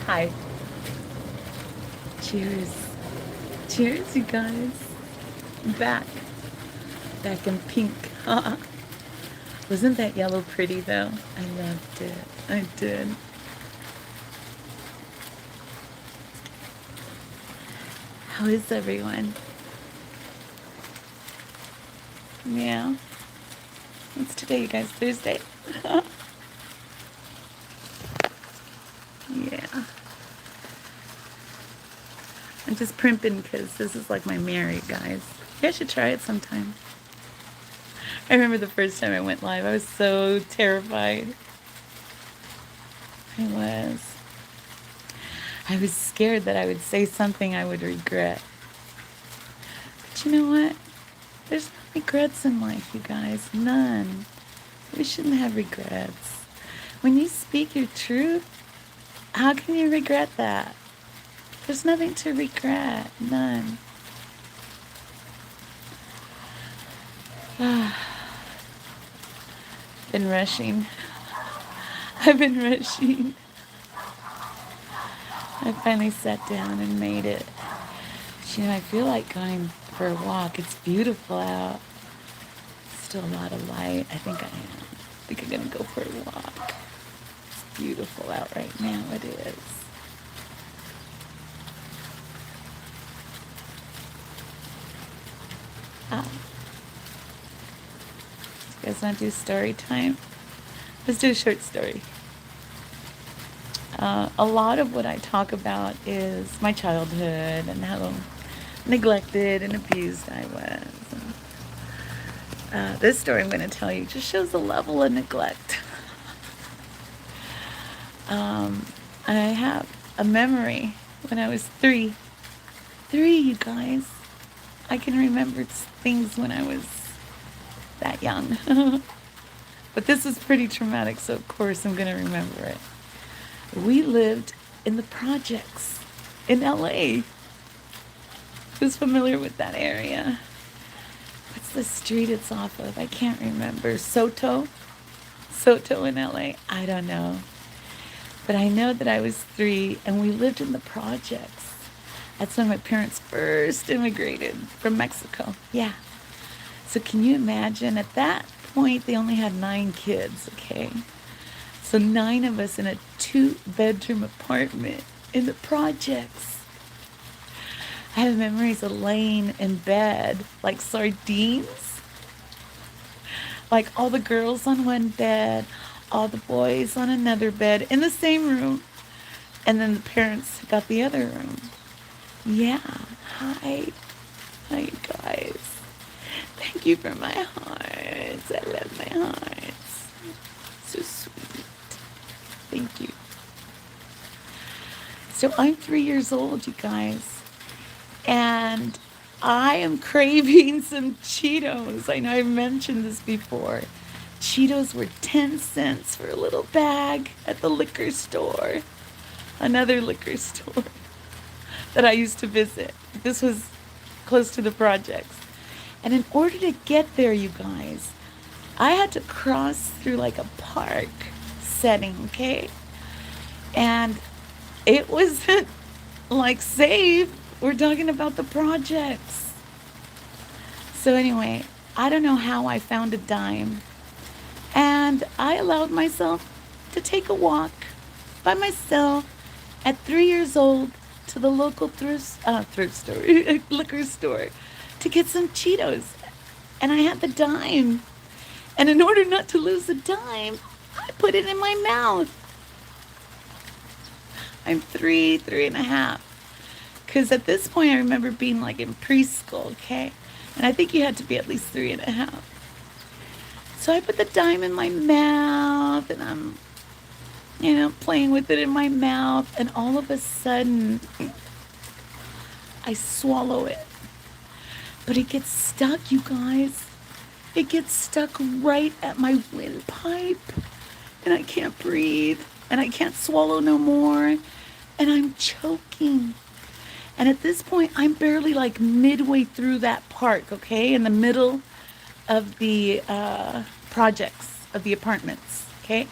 Hi. Cheers. Cheers, you guys. I'm back. Back in pink. Wasn't that yellow pretty, though? I loved it. I did. How is everyone? Yeah. What's today, you guys? Thursday? Yeah. I'm just primping because this is like my Mary, guys. You guys should try it sometime. I remember the first time I went live, I was so terrified. I was. I was scared that I would say something I would regret. But you know what? There's no regrets in life, you guys. None. We shouldn't have regrets. When you speak your truth, how can you regret that? There's nothing to regret. None. Been rushing. I've been rushing. I finally sat down and made it. You know, I feel like going for a walk. It's beautiful out. Still a lot of light. I think I am. I think I'm gonna go for a walk. It's beautiful out right now. It is. Ah. You guys want to do story time? Let's do a short story. A lot of what I talk about is my childhood and how neglected and abused I was. This story I'm going to tell you just shows the level of neglect. I have a memory when I was 3. 3, you guys. I can remember things when I was that young. But this is pretty traumatic, so of course I'm going to remember it. We lived in the projects in LA. Who's familiar with that area? What's the street it's off of? I can't remember. Soto in LA? I don't know. But I know that I was 3 and we lived in the projects. That's when my parents first immigrated from Mexico. Yeah. So can you imagine? At that point, they only had 9 kids, okay? So 9 of us in a 2-bedroom apartment in the projects. I have memories of laying in bed like sardines. Like all the girls on one bed, all the boys on another bed in the same room. And then the parents got the other room. Yeah. Hi. Hi, you guys. Thank you for my hearts. I love my hearts. So sweet. Thank you. So I'm 3 years old, you guys. And I am craving some Cheetos. I know I've mentioned this before. Cheetos were 10 cents for a little bag at the liquor store. Another liquor store that I used to visit. This was close to the projects. And in order to get there, you guys, I had to cross through like a park setting, okay? And it wasn't like safe. We're talking about the projects. So anyway, I don't know how I found a dime. And I allowed myself to take a walk by myself at 3 years old to the local thrift store, liquor store, to get some Cheetos. And I had the dime. And in order not to lose the dime, I put it in my mouth. I'm 3.5. Because at this point, I remember being like in preschool, okay? And I think you had to be at least 3.5. So I put the dime in my mouth, and I'm, playing with it in my mouth. And all of a sudden, I swallow it. But it gets stuck, you guys. It gets stuck right at my windpipe. And I can't breathe. And I can't swallow no more. And I'm choking. And at this point, I'm barely like midway through that park, okay? In the middle of the projects, of the apartments, okay?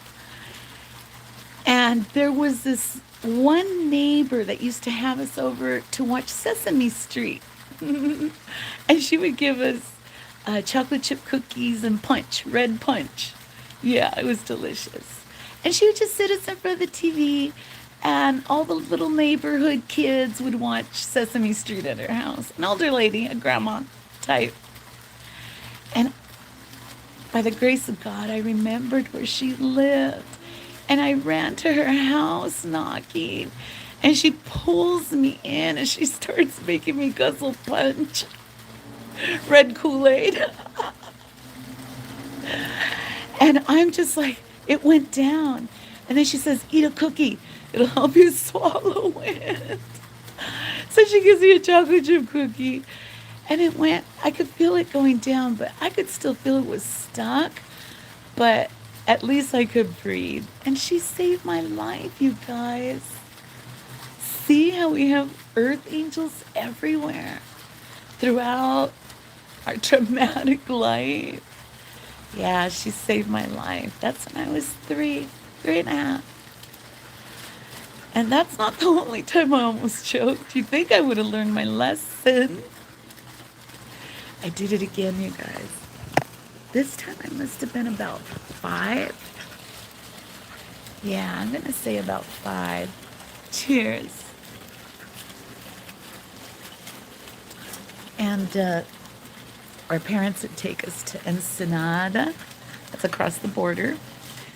And And there was this one neighbor that used to have us over to watch Sesame Street. And she would give us chocolate chip cookies and punch, red punch. Yeah, it was delicious. And she would just sit us in front of the TV, and all the little neighborhood kids would watch Sesame Street at her house. An older lady, a grandma type. And by the grace of God, I remembered where she lived. And I ran to her house knocking. And she pulls me in and she starts making me guzzle punch. Red Kool-Aid. And I'm just like, it went down. And then she says, eat a cookie. It'll help you swallow it. So she gives me a chocolate chip cookie. And it went, I could feel it going down, but I could still feel it was stuck. But at least I could breathe. And she saved my life, you guys. See how we have earth angels everywhere throughout our traumatic life. Yeah, she saved my life. That's when I was 3.5. And that's not the only time I almost choked. You'd think I would have learned my lesson. I did it again, you guys. This time I must have been about 5. Yeah, I'm going to say about 5. Cheers. And our parents would take us to Ensenada. That's across the border.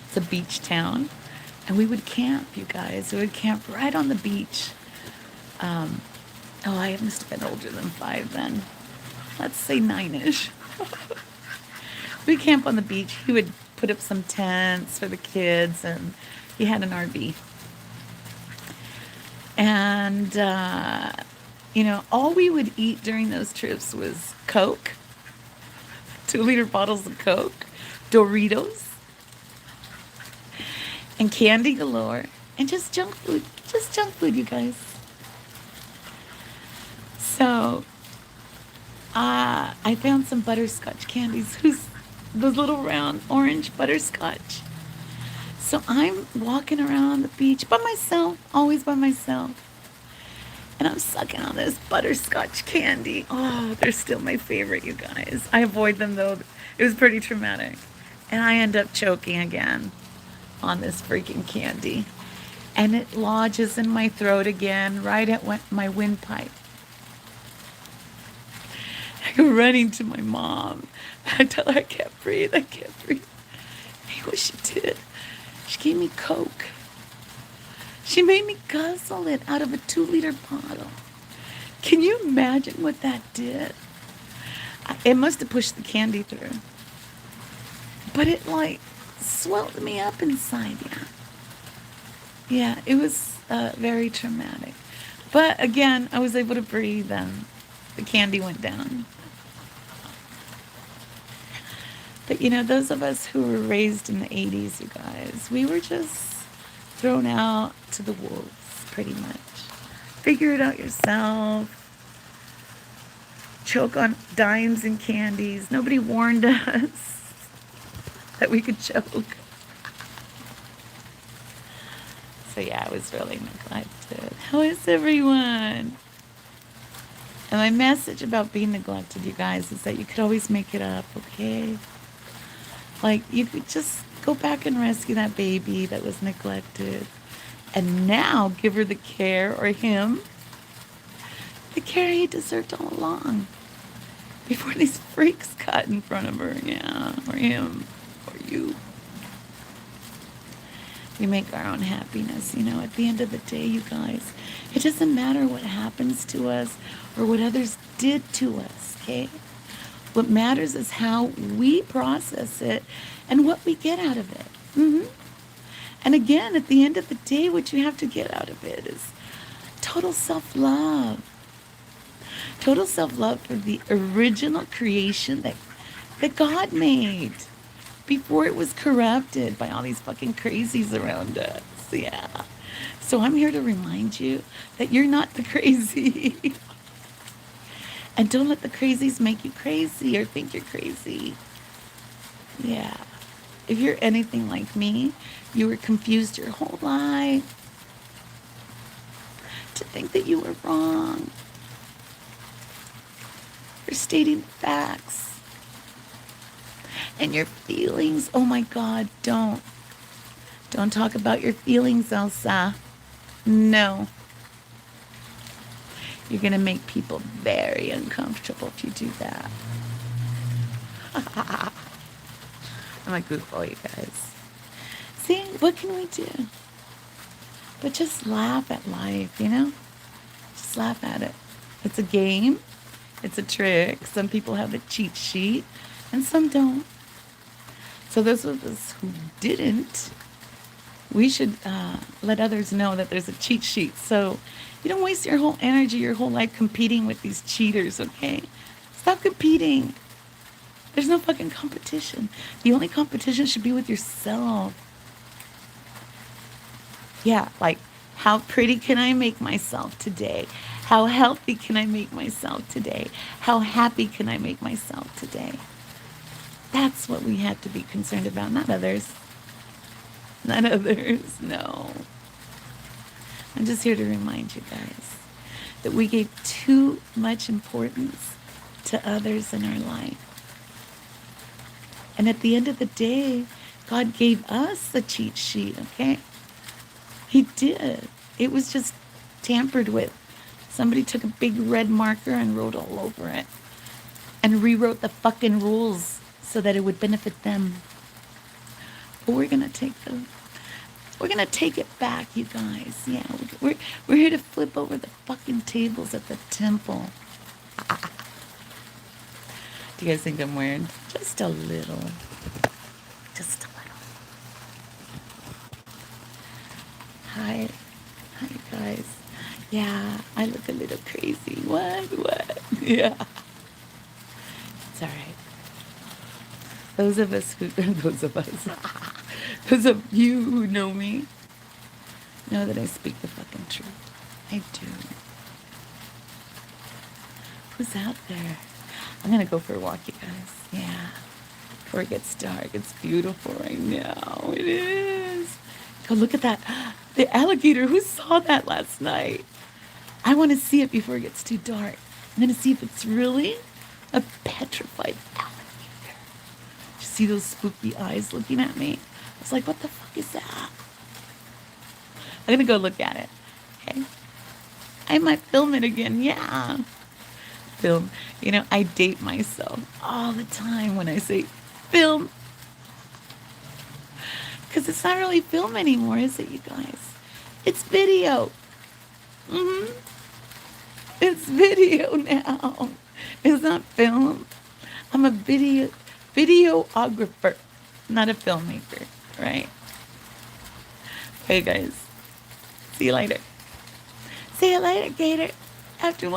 It's a beach town. And we would camp, you guys. We would camp right on the beach. I must have been older than 5 then. Let's say 9-ish. We'd camp on the beach. He would put up some tents for the kids, and he had an RV. And, all we would eat during those trips was Coke, 2-liter bottles of Coke, Doritos, and candy galore, and just junk food, you guys. So, I found some butterscotch candies. Those little round orange butterscotch. So I'm walking around the beach by myself, always by myself. And I'm sucking on this butterscotch candy. Oh, they're still my favorite, you guys. I avoid them, though. It was pretty traumatic. And I end up choking again on this freaking candy. And it lodges in my throat again, right at my windpipe. I go running to my mom. I tell her I can't breathe. Hey, what she did, she gave me Coke. She made me guzzle it out of a 2-liter bottle. Can you imagine what that did? It must have pushed the candy through. But it swelled me up inside, yeah. Yeah, it was very traumatic. But again, I was able to breathe and the candy went down. But those of us who were raised in the 80s, you guys, we were just thrown out to the wolves, pretty much. Figure it out yourself. Choke on dimes and candies. Nobody warned us that we could choke. So yeah, I was really neglected. How is everyone? And my message about being neglected, you guys, is that you could always make it up, okay? You could just go back and rescue that baby that was neglected. And now give her the care, or him, the care he deserved all along. Before these freaks got in front of her, yeah, or him, or you. We make our own happiness, at the end of the day, you guys. It doesn't matter what happens to us or what others did to us, okay? What matters is how we process it and what we get out of it. And again, at the end of the day, what you have to get out of it is total self-love. Total self-love for the original creation that God made before it was corrupted by all these fucking crazies around us. Yeah. So I'm here to remind you that you're not the crazy. And don't let the crazies make you crazy or think you're crazy. Yeah. If you're anything like me, you were confused your whole life to think that you were wrong for stating facts. And your feelings, oh my God, don't talk about your feelings, Elsa. No. You're going to make people very uncomfortable if you do that. I'm a goofball, you guys. See, what can we do? But just laugh at life, you know? Just laugh at it. It's a game. It's a trick. Some people have a cheat sheet, and some don't. So those of us who didn't, we should let others know that there's a cheat sheet. So you don't waste your whole energy, your whole life competing with these cheaters, okay? Stop competing. There's no fucking competition. The only competition should be with yourself. Yeah, like, how pretty can I make myself today? How healthy can I make myself today? How happy can I make myself today? That's what we have to be concerned about, not others. Not others, no. I'm just here to remind you guys that we gave too much importance to others in our life. And at the end of the day, God gave us a cheat sheet, okay? He did. It was just tampered with. Somebody took a big red marker and wrote all over it. And rewrote the fucking rules so that it would benefit them. But we're going to take it back, you guys. Yeah, we're here to flip over the fucking tables at the temple. Do you guys think I'm weird? Just a little. Just a little. Hi, guys. Yeah, I look a little crazy. What? Yeah. It's all right. Those of you who know me, know that I speak the fucking truth. I do. Who's out there? I'm gonna go for a walk, you guys. Yeah. Before it gets dark. It's beautiful right now. It is. Go look at that. The alligator. Who saw that last night? I want to see it before it gets too dark. I'm gonna see if it's really a petrified alligator. Did you see those spooky eyes looking at me? I was like, what the fuck is that? I'm gonna go look at it. Okay. I might film it again. Yeah. Film. You know, I date myself all the time when I say film. Because it's not really film anymore, is it, you guys? It's video. It's video now. It's not film. I'm a videographer, not a filmmaker, right? Hey, guys. See you later. See you later, Gator. After what?